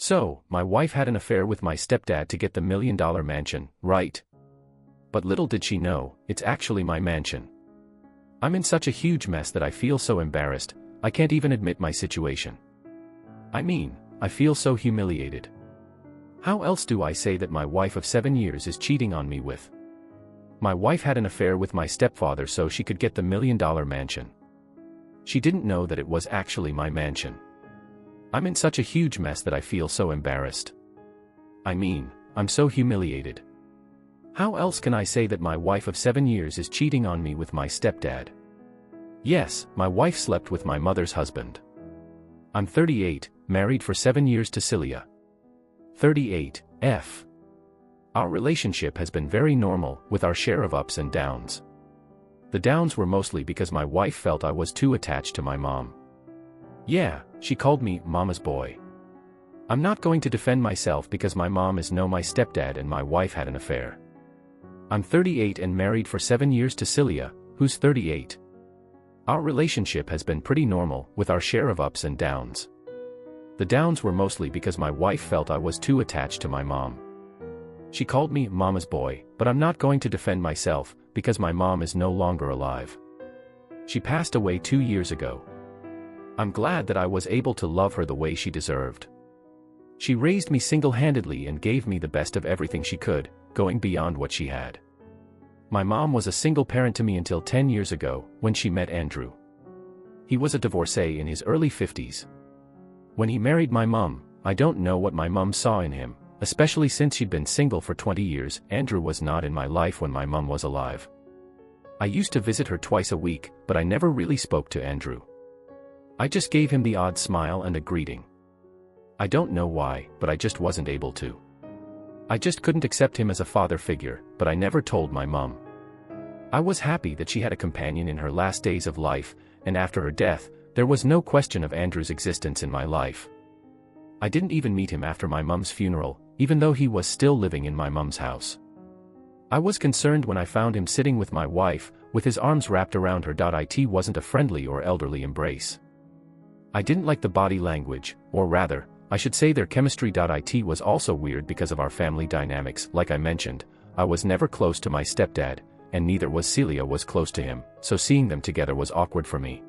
So, my wife had an affair with my stepdad to get the $1 million mansion, right? But little did she know, it's actually my mansion. I'm in such a huge mess that I feel so embarrassed, I can't even admit my situation. I mean, I feel so humiliated. How else do I say that my wife of 7 years is cheating on me with? My wife had an affair with my stepfather so she could get the $1 million mansion. She didn't know that it was actually my mansion. I'm in such a huge mess that I feel so embarrassed. I mean, I'm so humiliated. How else can I say that my wife of 7 years is cheating on me with my stepdad? Yes, my wife slept with my mother's husband. I'm 38, married for 7 years to Celia. 38, F. Our relationship has been very normal, with our share of ups and downs. The downs were mostly because my wife felt I was too attached to my mom. Yeah, she called me mama's boy. I'm not going to defend myself because my mom is my stepdad and my wife had an affair. I'm 38 and married for 7 years to Celia, who's 38. Our relationship has been pretty normal, with our share of ups and downs. The downs were mostly because my wife felt I was too attached to my mom. She called me mama's boy, but I'm not going to defend myself, because my mom is no longer alive. She passed away 2 years ago. I'm glad that I was able to love her the way she deserved. She raised me single-handedly and gave me the best of everything she could, going beyond what she had. My mom was a single parent to me until 10 years ago, when she met Andrew. He was a divorcee in his early 50s. When he married my mom, I don't know what my mom saw in him, especially since she'd been single for 20 years. Andrew was not in my life when my mom was alive. I used to visit her twice a week, but I never really spoke to Andrew. I just gave him the odd smile and a greeting. I don't know why, but I just wasn't able to. I just couldn't accept him as a father figure, but I never told my mom. I was happy that she had a companion in her last days of life, and after her death, there was no question of Andrew's existence in my life. I didn't even meet him after my mom's funeral, even though he was still living in my mom's house. I was concerned when I found him sitting with my wife, with his arms wrapped around her. It wasn't a friendly or elderly embrace. I didn't like the body language, or rather, I should say their chemistry. It was also weird because of our family dynamics. Like I mentioned, I was never close to my stepdad, and neither was Celia was close to him, so seeing them together was awkward for me.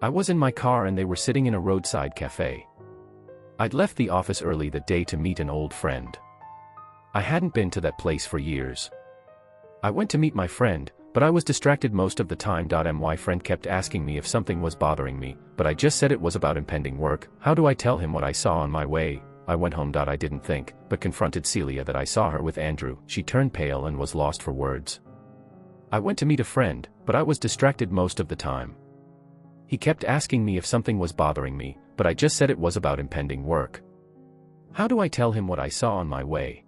I was in my car and they were sitting in a roadside cafe. I'd left the office early that day to meet an old friend. I hadn't been to that place for years. I went to meet my friend, but I was distracted most of the time. My friend kept asking me if something was bothering me, but I just said it was about impending work. How do I tell him what I saw on my way? I went home. I didn't think, but confronted Celia that I saw her with Andrew. She turned pale and was lost for words. I went to meet a friend, but I was distracted most of the time. He kept asking me if something was bothering me, but I just said it was about impending work. How do I tell him what I saw on my way?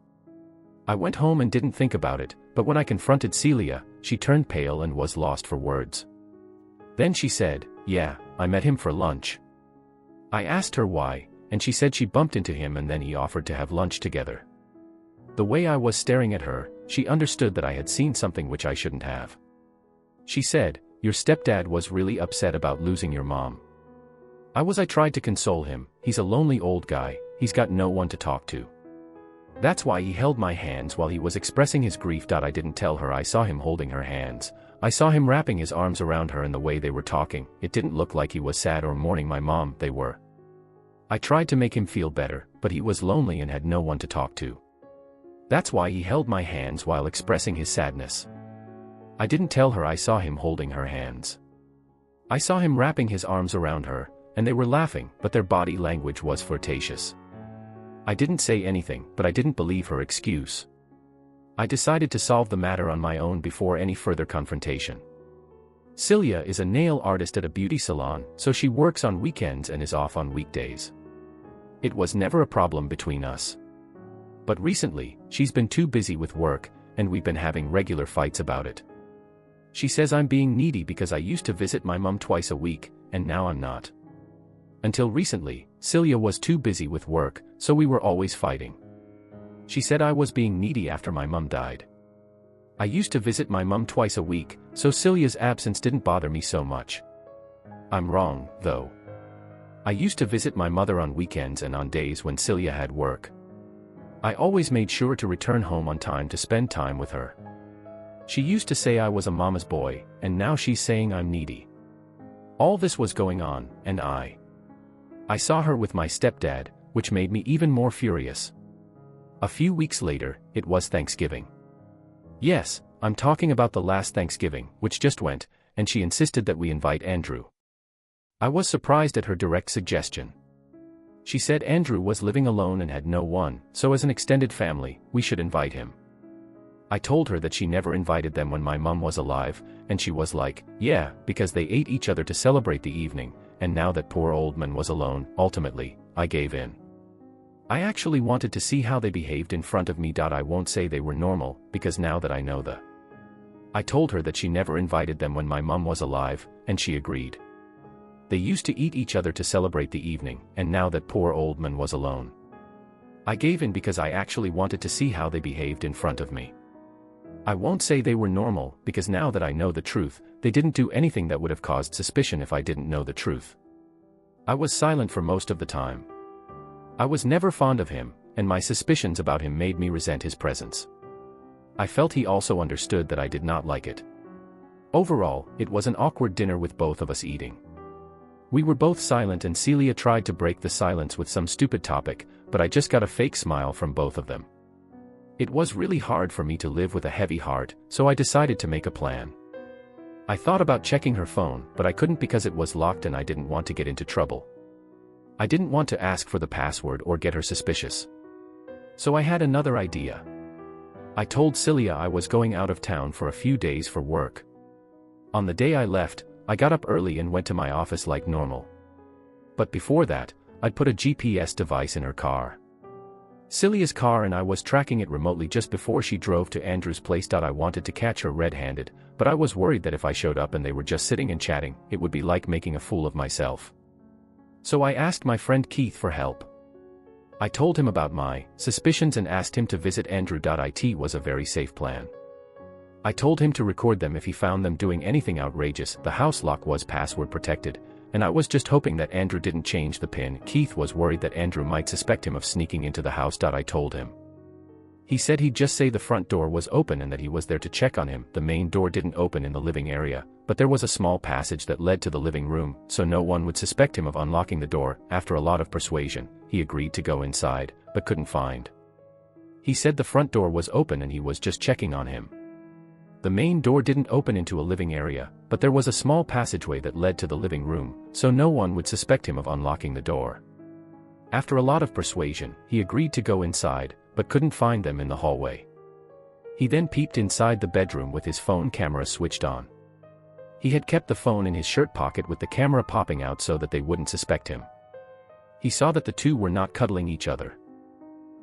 I went home and didn't think about it, but when I confronted Celia, she turned pale and was lost for words. Then she said, "Yeah, I met him for lunch." I asked her why, and she said she bumped into him and then he offered to have lunch together. The way I was staring at her, she understood that I had seen something which I shouldn't have. She said, "Your stepdad was really upset about losing your mom." I tried to console him. He's a lonely old guy, he's got no one to talk to. That's why he held my hands while he was expressing his grief. I didn't tell her I saw him holding her hands. I saw him wrapping his arms around her, and the way they were talking, it didn't look like he was sad or mourning my mom. They were. I tried to make him feel better, but he was lonely and had no one to talk to. That's why he held my hands while expressing his sadness. I didn't tell her I saw him holding her hands. I saw him wrapping his arms around her, and they were laughing, but their body language was flirtatious. I didn't say anything, but I didn't believe her excuse. I decided to solve the matter on my own before any further confrontation. Celia is a nail artist at a beauty salon, so she works on weekends and is off on weekdays. It was never a problem between us. But recently, she's been too busy with work, and we've been having regular fights about it. She says I'm being needy because I used to visit my mom twice a week, and now I'm not. Until recently, Celia was too busy with work, so we were always fighting. She said I was being needy after my mom died. I used to visit my mom twice a week, so Celia's absence didn't bother me so much. I'm wrong, though. I used to visit my mother on weekends and on days when Celia had work. I always made sure to return home on time to spend time with her. She used to say I was a mama's boy, and now she's saying I'm needy. All this was going on, and I saw her with my stepdad, which made me even more furious. A few weeks later, it was Thanksgiving. Yes, I'm talking about the last Thanksgiving, which just went, and she insisted that we invite Andrew. I was surprised at her direct suggestion. She said Andrew was living alone and had no one, so as an extended family, we should invite him. I told her that she never invited them when my mum was alive, and she was like, yeah, because they ate each other to celebrate the evening, and now that poor old man was alone, ultimately, I gave in. I actually wanted to see how they behaved in front of me. I won't say they were normal, because now that I know I told her that she never invited them when my mum was alive, and she agreed. They used to eat each other to celebrate the evening, and now that poor old man was alone. I gave in because I actually wanted to see how they behaved in front of me. I won't say they were normal, because now that I know the truth, they didn't do anything that would have caused suspicion if I didn't know the truth. I was silent for most of the time. I was never fond of him, and my suspicions about him made me resent his presence. I felt he also understood that I did not like it. Overall, it was an awkward dinner with both of us eating. We were both silent and Celia tried to break the silence with some stupid topic, but I just got a fake smile from both of them. It was really hard for me to live with a heavy heart, so I decided to make a plan. I thought about checking her phone, but I couldn't because it was locked and I didn't want to get into trouble. I didn't want to ask for the password or get her suspicious. So I had another idea. I told Celia I was going out of town for a few days for work. On the day I left, I got up early and went to my office like normal. But before that, I'd put a GPS device in her car. Celia's car, and I was tracking it remotely just before she drove to Andrew's place. I wanted to catch her red-handed, but I was worried that if I showed up and they were just sitting and chatting, it would be like making a fool of myself. So I asked my friend Keith for help. I told him about my suspicions and asked him to visit Andrew. It was a very safe plan. I told him to record them if he found them doing anything outrageous. The house lock was password protected, and I was just hoping that Andrew didn't change the PIN. Keith was worried that Andrew might suspect him of sneaking into the house. I told him. He said he'd just say the front door was open and that he was there to check on him. The main door didn't open in the living area, but there was a small passage that led to the living room, so no one would suspect him of unlocking the door. After a lot of persuasion, he agreed to go inside, but couldn't find. He said the front door was open and he was just checking on him. The main door didn't open into a living area, but there was a small passageway that led to the living room, so no one would suspect him of unlocking the door. After a lot of persuasion, he agreed to go inside, but couldn't find them in the hallway. He then peeped inside the bedroom with his phone camera switched on. He had kept the phone in his shirt pocket with the camera popping out so that they wouldn't suspect him. He saw that the two were not cuddling each other.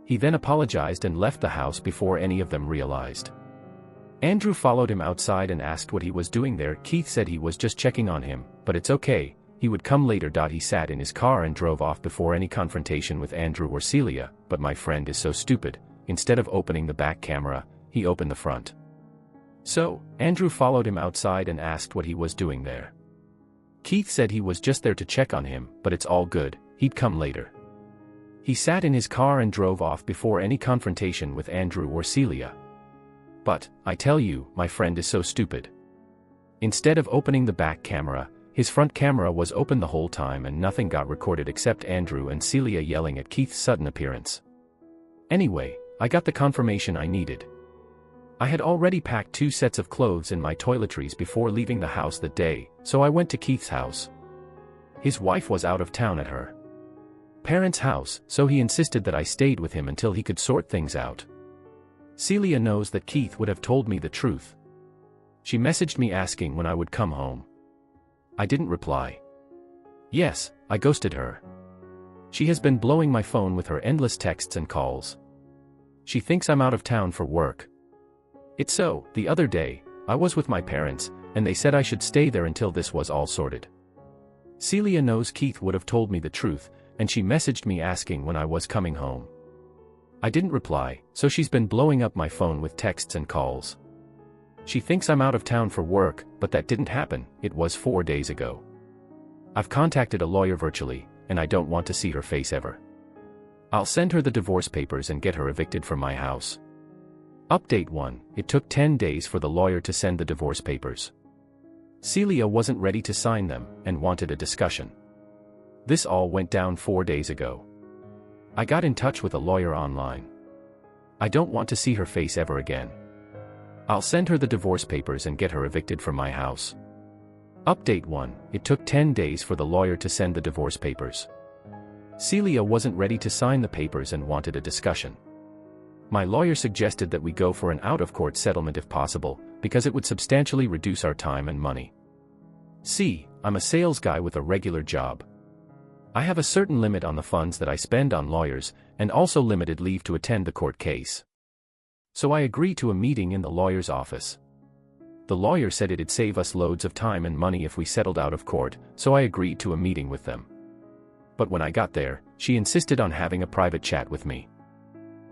He then apologized and left the house before any of them realized. Andrew followed him outside and asked what he was doing there. Keith said he was just checking on him, but it's okay, he would come later. He sat in his car and drove off before any confrontation with Andrew or Celia, but my friend is so stupid. Instead of opening the back camera, he opened the front. So, Andrew followed him outside and asked what he was doing there. Keith said he was just there to check on him, but it's all good, he'd come later. He sat in his car and drove off before any confrontation with Andrew or Celia. But, I tell you, my friend is so stupid. Instead of opening the back camera, his front camera was open the whole time and nothing got recorded except Andrew and Celia yelling at Keith's sudden appearance. Anyway, I got the confirmation I needed. I had already packed 2 sets of clothes in my toiletries before leaving the house that day, so I went to Keith's house. His wife was out of town at her parents' house, so he insisted that I stayed with him until he could sort things out. Celia knows that Keith would have told me the truth. She messaged me asking when I would come home. I didn't reply. Yes, I ghosted her. She has been blowing my phone with her endless texts and calls. She thinks I'm out of town for work. It's so, the other day, I was with my parents, and they said I should stay there until this was all sorted. Celia knows Keith would have told me the truth, and she messaged me asking when I was coming home. I didn't reply, so she's been blowing up my phone with texts and calls. She thinks I'm out of town for work, but that didn't happen. It was 4 days ago. I've contacted a lawyer virtually, and I don't want to see her face ever. I'll send her the divorce papers and get her evicted from my house. Update 1. It took 10 days for the lawyer to send the divorce papers. Celia wasn't ready to sign them and wanted a discussion. This all went down 4 days ago. I got in touch with a lawyer online. I don't want to see her face ever again. I'll send her the divorce papers and get her evicted from my house. Update 1. It took 10 days for the lawyer to send the divorce papers. Celia wasn't ready to sign the papers and wanted a discussion. My lawyer suggested that we go for an out-of-court settlement if possible, because it would substantially reduce our time and money. See, I'm a sales guy with a regular job. I have a certain limit on the funds that I spend on lawyers, and also limited leave to attend the court case. So I agreed to a meeting in the lawyer's office. The lawyer said it'd save us loads of time and money if we settled out of court, so I agreed to a meeting with them. But when I got there, she insisted on having a private chat with me.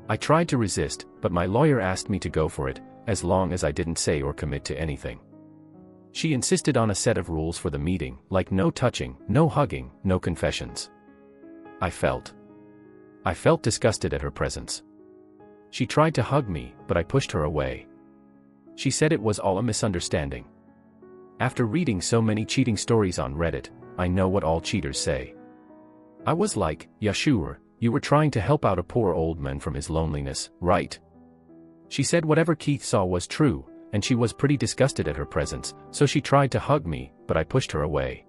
I tried to resist, but my lawyer asked me to go for it, as long as I didn't say or commit to anything. She insisted on a set of rules for the meeting, like no touching, no hugging, no confessions. I felt disgusted at her presence. She tried to hug me, but I pushed her away. She said it was all a misunderstanding. After reading so many cheating stories on Reddit, I know what all cheaters say. I was like, yeah sure, you were trying to help out a poor old man from his loneliness, right? She said whatever Keith saw was true, and she was pretty disgusted at her presence, so she tried to hug me, but I pushed her away.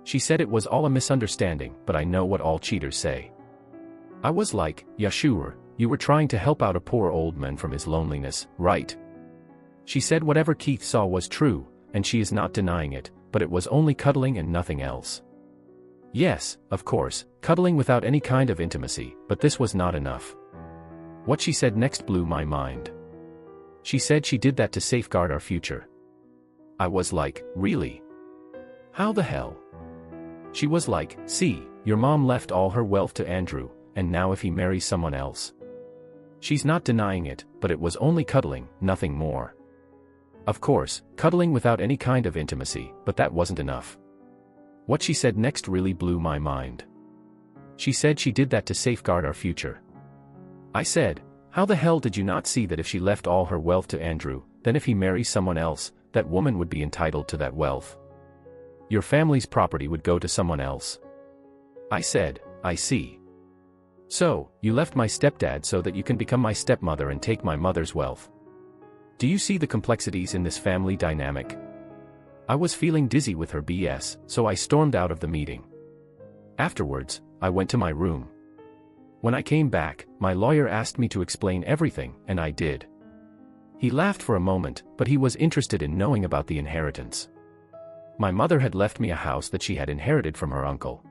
She said it was all a misunderstanding, but I know what all cheaters say. I was like, yeah sure, you were trying to help out a poor old man from his loneliness, right? She said whatever Keith saw was true, and she is not denying it, but it was only cuddling and nothing else. Yes, of course, cuddling without any kind of intimacy, but this was not enough. What she said next blew my mind. She said she did that to safeguard our future. I was like, really? How the hell? She was like, see, your mom left all her wealth to Andrew, and now if he marries someone else. She's not denying it, but it was only cuddling, nothing more. Of course, cuddling without any kind of intimacy, but that wasn't enough. What she said next really blew my mind. She said she did that to safeguard our future. I said, how the hell did you not see that if she left all her wealth to Andrew, then if he marries someone else, that woman would be entitled to that wealth? Your family's property would go to someone else. I said, I see. So, you left my stepdad so that you can become my stepmother and take my mother's wealth. Do you see the complexities in this family dynamic? I was feeling dizzy with her BS, so I stormed out of the meeting. Afterwards, I went to my room. When I came back, my lawyer asked me to explain everything, and I did. He laughed for a moment, but he was interested in knowing about the inheritance. My mother had left me a house that she had inherited from her uncle.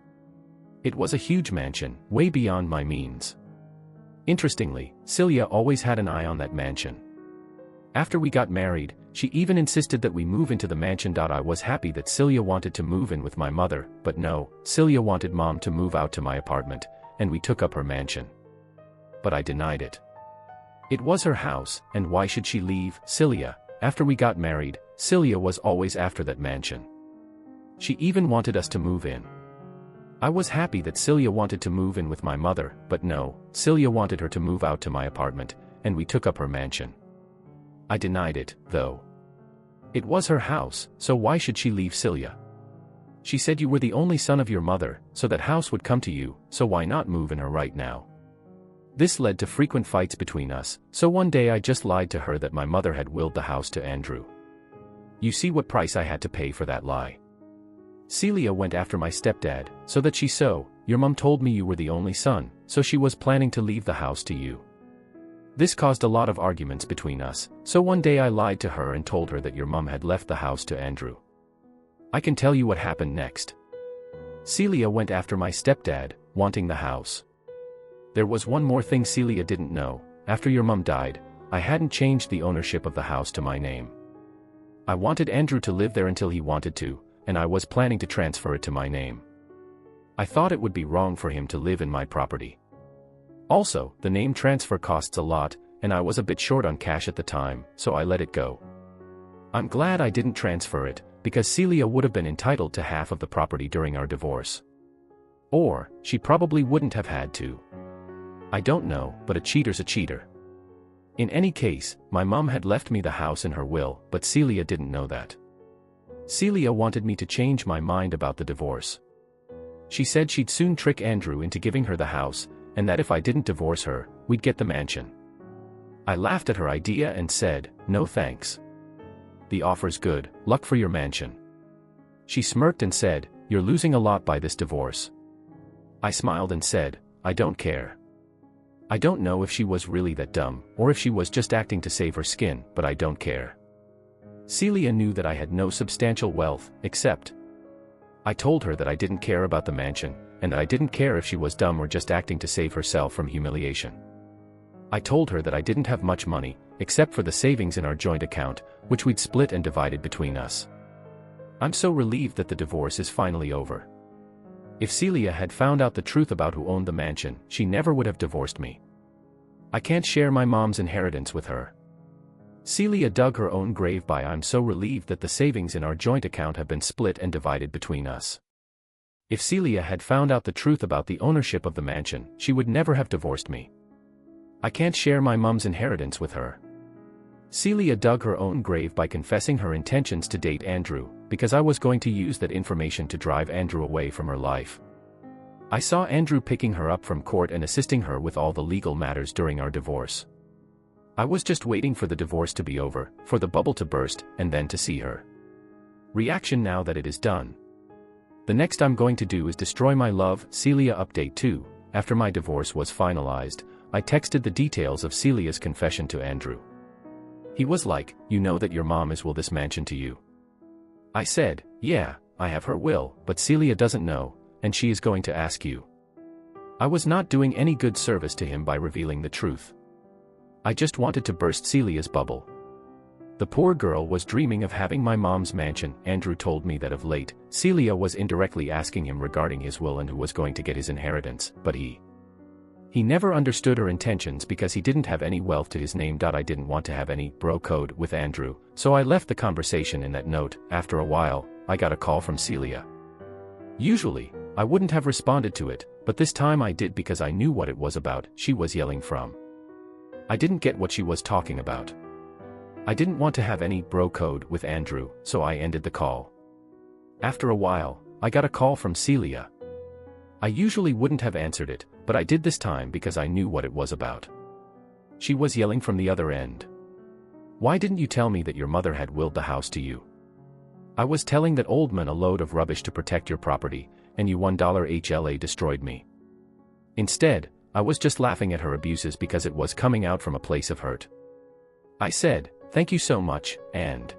It was a huge mansion, way beyond my means. Interestingly, Celia always had an eye on that mansion. After we got married, she even insisted that we move into the mansion. I was happy that Celia wanted to move in with my mother, but no, Celia wanted mom to move out to my apartment, and we took up her mansion. But I denied it. It was her house, and why should she leave Celia? After we got married, Celia was always after that mansion. She even wanted us to move in. I was happy that Celia wanted to move in with my mother, but no, Celia wanted her to move out to my apartment, and we took up her mansion. I denied it, though. It was her house, so why should she leave Celia? She said you were the only son of your mother, so that house would come to you, so why not move in her right now? This led to frequent fights between us, so one day I just lied to her that my mother had willed the house to Andrew. You see what price I had to pay for that lie. Celia went after my stepdad, so that your mom told me you were the only son, so she was planning to leave the house to you. This caused a lot of arguments between us, so one day I lied to her and told her that your mom had left the house to Andrew. I can tell you what happened next. Celia went after my stepdad, wanting the house. There was one more thing Celia didn't know. After your mom died, I hadn't changed the ownership of the house to my name. I wanted Andrew to live there until he wanted to, and I was planning to transfer it to my name. I thought it would be wrong for him to live in my property. Also, the name transfer costs a lot, and I was a bit short on cash at the time, so I let it go. I'm glad I didn't transfer it, because Celia would have been entitled to half of the property during our divorce. Or, she probably wouldn't have had to. I don't know, but a cheater's a cheater. In any case, my mom had left me the house in her will, but Celia didn't know that. Celia wanted me to change my mind about the divorce. She said she'd soon trick Andrew into giving her the house, and that if I didn't divorce her, we'd get the mansion. I laughed at her idea and said, "No thanks. The offer's good, luck for your mansion." She smirked and said, "You're losing a lot by this divorce." I smiled and said, "I don't care." I don't know if she was really that dumb, or if she was just acting to save her skin, but I don't care. Celia knew that I had no substantial wealth, except. I told her that I didn't care about the mansion, and that I didn't care if she was dumb or just acting to save herself from humiliation. I told her that I didn't have much money, except for the savings in our joint account, which we'd split and divided between us. I'm so relieved that the divorce is finally over. If Celia had found out the truth about who owned the mansion, she never would have divorced me. I can't share my mom's inheritance with her. Celia dug her own grave by I'm so relieved that the savings in our joint account have been split and divided between us. If Celia had found out the truth about the ownership of the mansion, she would never have divorced me. I can't share my mom's inheritance with her. Celia dug her own grave by confessing her intentions to date Andrew, because I was going to use that information to drive Andrew away from her life. I saw Andrew picking her up from court and assisting her with all the legal matters during our divorce. I was just waiting for the divorce to be over, for the bubble to burst, and then to see her reaction now that it is done. The next I'm going to do is destroy my love. Celia update 2. After my divorce was finalized, I texted the details of Celia's confession to Andrew. He was like, "You know that your mom is will this mansion to you?" I said, "Yeah, I have her will, but Celia doesn't know, and she is going to ask you." I was not doing any good service to him by revealing the truth. I just wanted to burst Celia's bubble. The poor girl was dreaming of having my mom's mansion. Andrew told me that of late, Celia was indirectly asking him regarding his will and who was going to get his inheritance, but he never understood her intentions because he didn't have any wealth to his name. I didn't want to have any bro code with Andrew, so I left the conversation in that note. After a while, I got a call from Celia. Usually, I wouldn't have responded to it, but this time I did because I knew what it was about. She was yelling from. I didn't get what she was talking about. I didn't want to have any bro code with Andrew, so I ended the call. After a while, I got a call from Celia. I usually wouldn't have answered it, but I did this time because I knew what it was about. She was yelling from the other end. "Why didn't you tell me that your mother had willed the house to you? I was telling that old man a load of rubbish to protect your property, and you $1 HLA destroyed me. Instead, I was just laughing at her abuses because it was coming out from a place of hurt." I said, "Thank you so much, and."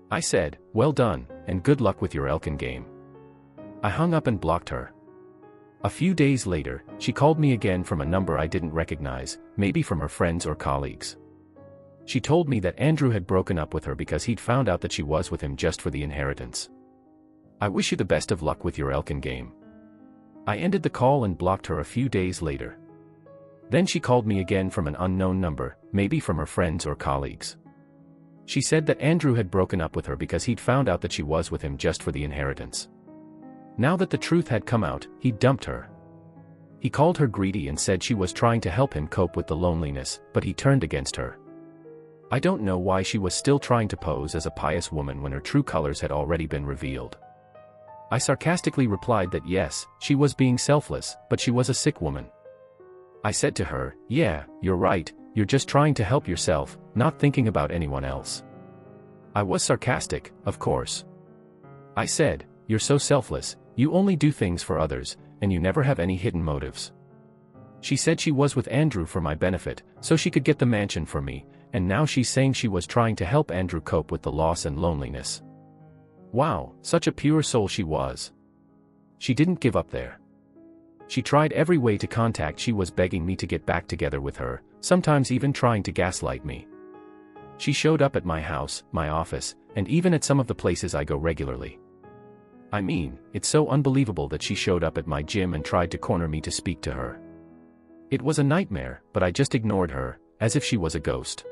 I said, "Well done, and good luck with your Elkin game." I hung up and blocked her. A few days later, she called me again from a number I didn't recognize, maybe from her friends or colleagues. She told me that Andrew had broken up with her because he'd found out that she was with him just for the inheritance. "I wish you the best of luck with your Elkin game." I ended the call and blocked her a few days later. Then she called me again from an unknown number, maybe from her friends or colleagues. She said that Andrew had broken up with her because he'd found out that she was with him just for the inheritance. Now that the truth had come out, he dumped her. He called her greedy and said she was trying to help him cope with the loneliness, but he turned against her. I don't know why she was still trying to pose as a pious woman when her true colors had already been revealed. I sarcastically replied that yes, she was being selfless, but she was a sick woman. I said to her, "Yeah, you're right, you're just trying to help yourself, not thinking about anyone else." I was sarcastic, of course. I said, "You're so selfless, you only do things for others, and you never have any hidden motives." She said she was with Andrew for my benefit, so she could get the mansion for me, and now she's saying she was trying to help Andrew cope with the loss and loneliness. Wow, such a pure soul she was. She didn't give up there. She tried every way to contact. She was begging me to get back together with her, sometimes even trying to gaslight me. She showed up at my house, my office, and even at some of the places I go regularly. I mean, it's so unbelievable that she showed up at my gym and tried to corner me to speak to her. It was a nightmare, but I just ignored her, as if she was a ghost.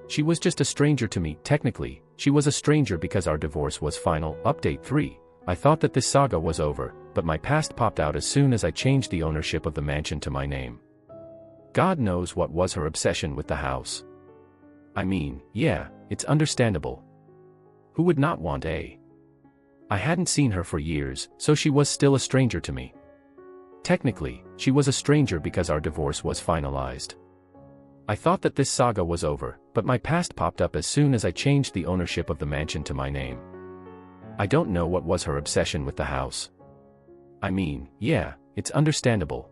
She was just a stranger to me. Technically, she was a stranger because our divorce was final. Update 3. I thought that this saga was over, but my past popped out as soon as I changed the ownership of the mansion to my name. God knows what was her obsession with the house. I mean, yeah, it's understandable. Who would not want a? I hadn't seen her for years, so she was still a stranger to me. Technically, she was a stranger because our divorce was finalized. I thought that this saga was over, but my past popped up as soon as I changed the ownership of the mansion to my name. I don't know what was her obsession with the house. I mean, yeah, it's understandable.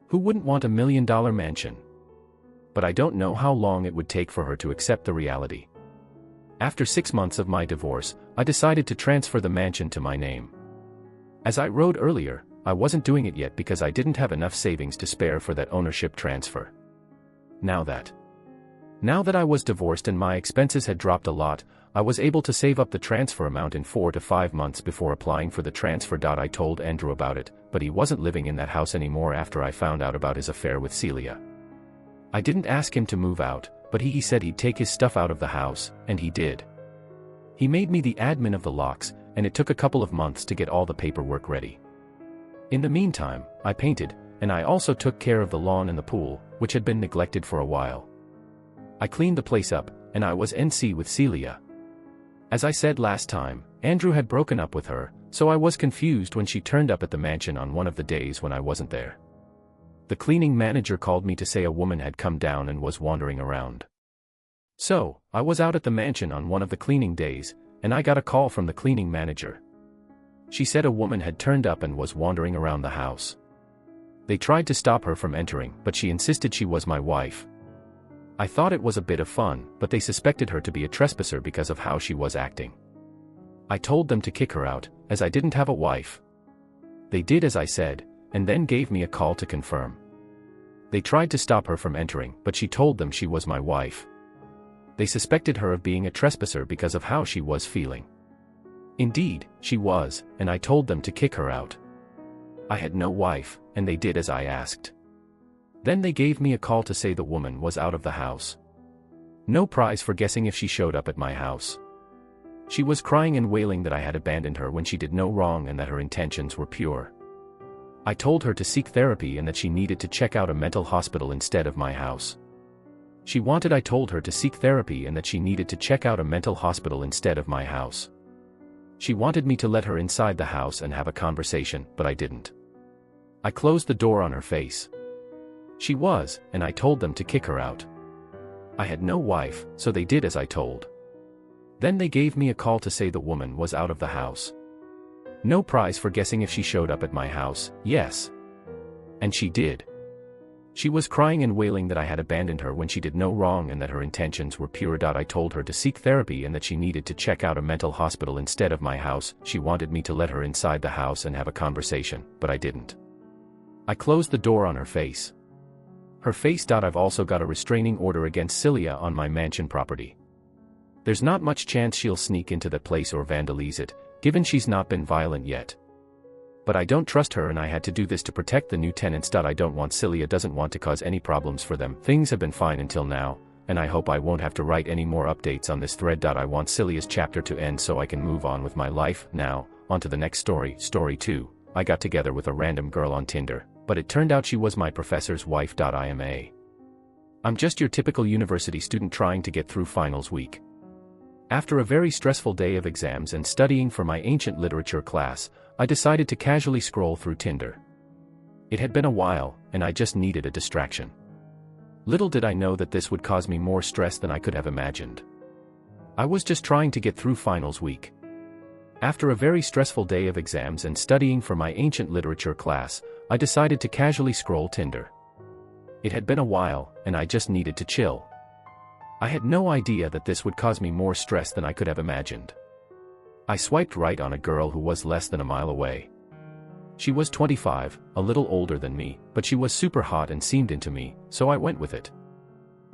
Who wouldn't want $1 million mansion? But I don't know how long it would take for her to accept the reality. After 6 months of my divorce, I decided to transfer the mansion to my name. As I wrote earlier, I wasn't doing it yet because I didn't have enough savings to spare for that ownership transfer. Now that I was divorced and my expenses had dropped a lot, I was able to save up the transfer amount in 4 to 5 months before applying for the transfer. I told Andrew about it, but he wasn't living in that house anymore after I found out about his affair with Celia. I didn't ask him to move out, but he said he'd take his stuff out of the house, and he did. He made me the admin of the locks, and it took a couple of months to get all the paperwork ready. In the meantime, I painted, and I also took care of the lawn and the pool, which had been neglected for a while. I cleaned the place up, and I was NC with Celia. As I said last time, Andrew had broken up with her, so I was confused when she turned up at the mansion on one of the days when I wasn't there. The cleaning manager called me to say a woman had come down and was wandering around. So, I was out at the mansion on one of the cleaning days, and I got a call from the cleaning manager. She said a woman had turned up and was wandering around the house. They tried to stop her from entering, but she insisted she was my wife. I thought it was a bit of fun, but they suspected her to be a trespasser because of how she was acting. I told them to kick her out, as I didn't have a wife. They did as I said, and then gave me a call to confirm. They tried to stop her from entering, but she told them she was my wife. They suspected her of being a trespasser because of how she was feeling. Indeed, she was, and I told them to kick her out. I had no wife, and they did as I asked. Then they gave me a call to say the woman was out of the house. No prize for guessing if she showed up at my house. She was crying and wailing that I had abandoned her when she did no wrong and that her intentions were pure. I told her to seek therapy and that she needed to check out a mental hospital instead of my house. She wanted I told her to seek therapy and that she needed to check out a mental hospital instead of my house. She wanted me to let her inside the house and have a conversation, but I didn't. I closed the door on her face. She was, and I told them to kick her out. I had no wife, so they did as I told. Then they gave me a call to say the woman was out of the house. No prize for guessing if she showed up at my house, yes. And she did. She was crying and wailing that I had abandoned her when she did no wrong and that her intentions were pure. I told her to seek therapy and that she needed to check out a mental hospital instead of my house. She wanted me to let her inside the house and have a conversation, but I didn't. I closed the door on her face. Her face. I've also got a restraining order against Celia on my mansion property. There's not much chance she'll sneak into that place or vandalize it, given she's not been violent yet. But I don't trust her and I had to do this to protect the new tenants. I don't want Celia doesn't want to cause any problems for them. Things have been fine until now, and I hope I won't have to write any more updates on this thread. I want Celia's chapter to end so I can move on with my life. Now, on to the next story. Story 2. I got together with a random girl on Tinder, but it turned out she was my professor's wife. I'm just your typical university student trying to get through finals week. After a very stressful day of exams and studying for my ancient literature class, I decided to casually scroll through Tinder. It had been a while, and I just needed a distraction. Little did I know that this would cause me more stress than I could have imagined. I was just trying to get through finals week. After a very stressful day of exams and studying for my ancient literature class, I decided to casually scroll Tinder. It had been a while, and I just needed to chill. I had no idea that this would cause me more stress than I could have imagined. I swiped right on a girl who was less than a mile away. She was 25, a little older than me, but she was super hot and seemed into me, so I went with it.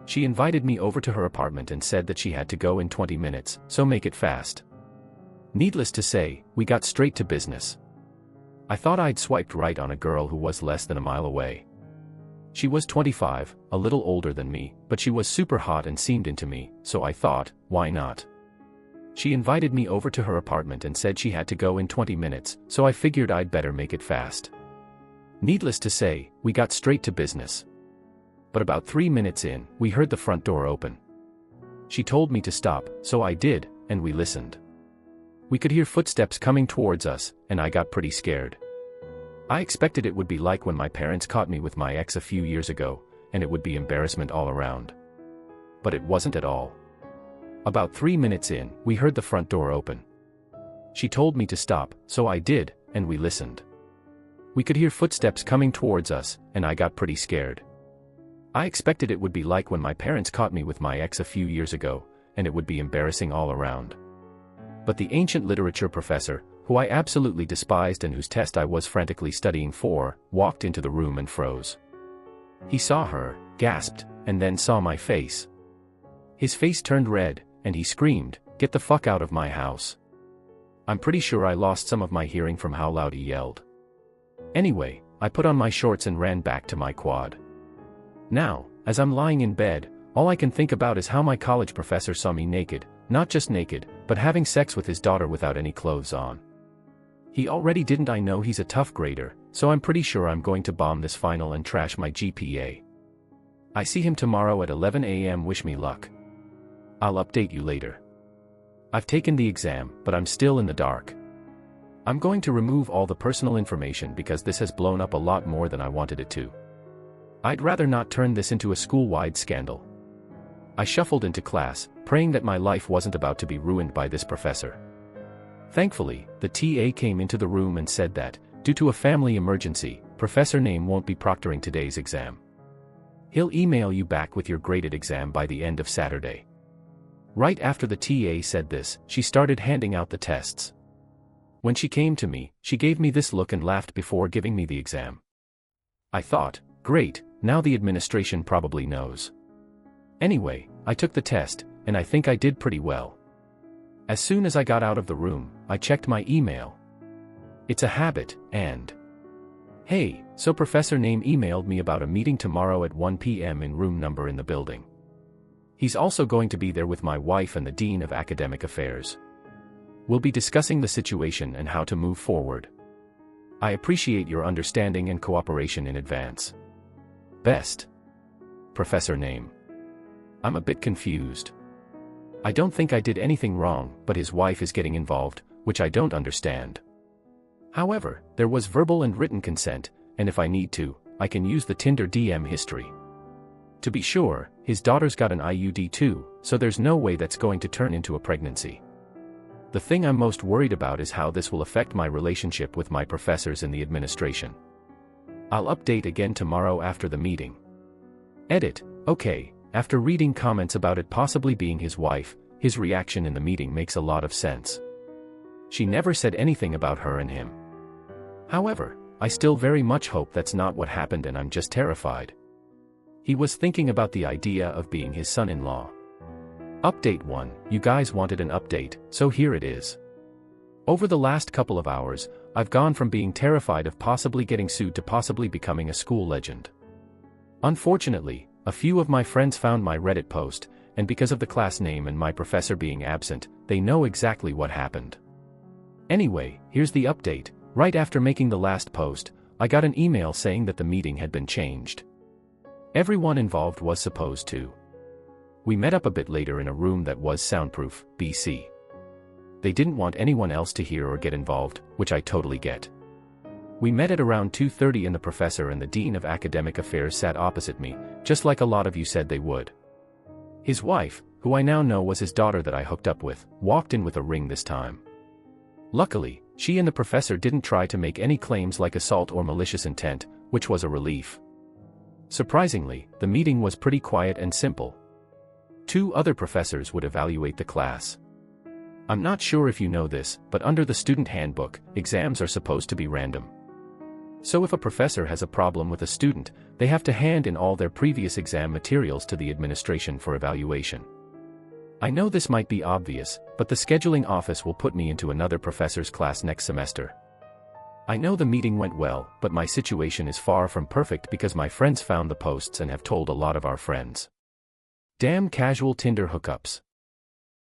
She invited me over to her apartment and said that she had to go in 20 minutes, so make it fast. Needless to say, we got straight to business. I thought I'd swiped right on a girl who was less than a mile away. She was 25, a little older than me, but she was super hot and seemed into me, so I thought, why not? She invited me over to her apartment and said she had to go in 20 minutes, so I figured I'd better make it fast. Needless to say, we got straight to business. But about 3 minutes in, we heard the front door open. She told me to stop, so I did, and we listened. We could hear footsteps coming towards us, and I got pretty scared. I expected it would be like when my parents caught me with my ex a few years ago, and it would be embarrassment all around. But it wasn't at all. About 3 minutes in, we heard the front door open. She told me to stop, so I did, and we listened. We could hear footsteps coming towards us, and I got pretty scared. I expected it would be like when my parents caught me with my ex a few years ago, and it would be embarrassing all around. But the ancient literature professor, who I absolutely despised and whose test I was frantically studying for, walked into the room and froze. He saw her, gasped, and then saw my face. His face turned red, and he screamed, "Get the fuck out of my house." I'm pretty sure I lost some of my hearing from how loud he yelled. Anyway, I put on my shorts and ran back to my quad. Now, as I'm lying in bed, all I can think about is how my college professor saw me naked, not just naked, but having sex with his daughter without any clothes on. He already didn't. I know he's a tough grader, so I'm pretty sure I'm going to bomb this final and trash my GPA. I see him tomorrow at 11 a.m. Wish me luck. I'll update you later. I've taken the exam, but I'm still in the dark. I'm going to remove all the personal information because this has blown up a lot more than I wanted it to. I'd rather not turn this into a school-wide scandal. I shuffled into class, praying that my life wasn't about to be ruined by this professor. Thankfully, the TA came into the room and said that, due to a family emergency, Professor Name won't be proctoring today's exam. He'll email you back with your graded exam by the end of Saturday. Right after the TA said this, she started handing out the tests. When she came to me, she gave me this look and laughed before giving me the exam. I thought, great, now the administration probably knows. Anyway, I took the test, and I think I did pretty well. As soon as I got out of the room, I checked my email. It's a habit, and... Hey, so Professor Name emailed me about a meeting tomorrow at 1 p.m. in room number in the building. He's also going to be there with my wife and the Dean of Academic Affairs. We'll be discussing the situation and how to move forward. I appreciate your understanding and cooperation in advance. Best. Professor Name. I'm a bit confused. I don't think I did anything wrong, but his wife is getting involved, which I don't understand. However, there was verbal and written consent, and if I need to, I can use the Tinder DM history. To be sure, his daughter's got an IUD too, so there's no way that's going to turn into a pregnancy. The thing I'm most worried about is how this will affect my relationship with my professors in the administration. I'll update again tomorrow after the meeting. Edit. Okay, after reading comments about it possibly being his wife, his reaction in the meeting makes a lot of sense. She never said anything about her and him. However, I still very much hope that's not what happened and I'm just terrified. He was thinking about the idea of being his son-in-law. Update 1, you guys wanted an update, so here it is. Over the last couple of hours, I've gone from being terrified of possibly getting sued to possibly becoming a school legend. Unfortunately, a few of my friends found my Reddit post, and because of the class name and my professor being absent, they know exactly what happened. Anyway, here's the update. Right after making the last post, I got an email saying that the meeting had been changed. Everyone involved was supposed to. We met up a bit later in a room that was soundproof, BC. They didn't want anyone else to hear or get involved, which I totally get. We met at around 2:30 and the professor and the Dean of Academic Affairs sat opposite me, just like a lot of you said they would. His wife, who I now know was his daughter that I hooked up with, walked in with a ring this time. Luckily, she and the professor didn't try to make any claims like assault or malicious intent, which was a relief. Surprisingly, the meeting was pretty quiet and simple. 2 other professors would evaluate the class. I'm not sure if you know this, but under the student handbook, exams are supposed to be random. So if a professor has a problem with a student, they have to hand in all their previous exam materials to the administration for evaluation. I know this might be obvious, but the scheduling office will put me into another professor's class next semester. I know the meeting went well, but my situation is far from perfect because my friends found the posts and have told a lot of our friends. Damn casual Tinder hookups.